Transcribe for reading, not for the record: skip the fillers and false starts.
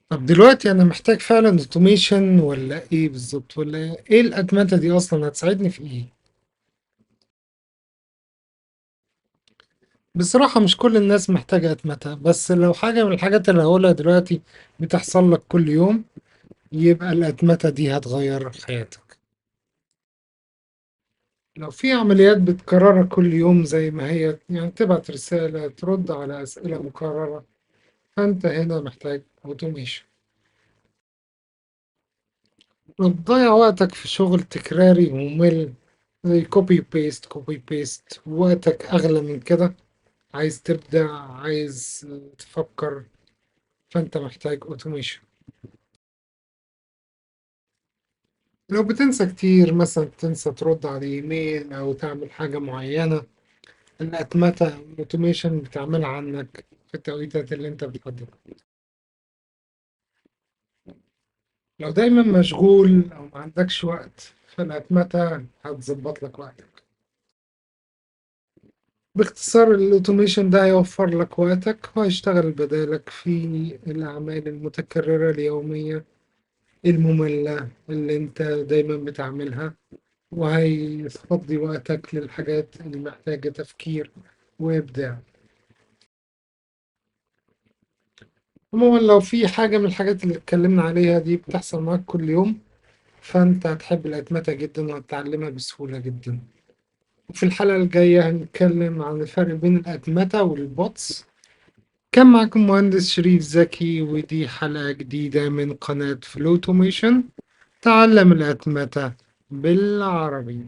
طب دلوقتي أنا محتاج فعلا اوتوميشن ولا إيه بالظبط، ولا إيه الأتمتة دي أصلا هتساعدني في إيه؟ بصراحة مش كل الناس محتاجة أتمتة، بس لو حاجة من الحاجات اللي هقولها دلوقتي بتحصل لك كل يوم، يبقى الأتمتة دي هتغير حياتك. لو في عمليات بتكررها كل يوم زي ما هي، يعني تبعت رسالة، ترد على أسئلة مكررة، فأنت هنا محتاج اوتوميشن. بتضيع وقتك في شغل تكراري وممل زي كوبي بيست كوبي بيست، وقتك أغلى من كده. عايز تبدع، عايز تفكر، فأنت محتاج اوتوميشن. لو بتنسى كتير، مثلا تنسى ترد على ايميل او تعمل حاجة معينة، الاتمتة اوتوميشن بتعملها عنك في التوقيتات اللي انت بتحددها. لو دايما مشغول او ما عندكش وقت، فالاتمتة هتظبط لك وقتك. باختصار الاوتوميشن ده هيوفر لك وقتك وهيشتغل بدالك في الاعمال المتكررة اليومية المملة اللي انت دايما بتعملها، وهيفضي وقتك للحاجات اللي محتاجة تفكير وإبداع. عموما لو في حاجة من الحاجات اللي اتكلمنا عليها دي بتحصل معاك كل يوم، فأنت هتحب الأتمتة جدا وهتتعلمها بسهولة جدا. وفي الحلقة الجاية هنتكلم عن الفرق بين الأتمتة والبوتس. كان معكم مهندس شريف زكي، ودي حلقة جديدة من قناة فلوتوميشن، تعلم الأتمتة بالعربي.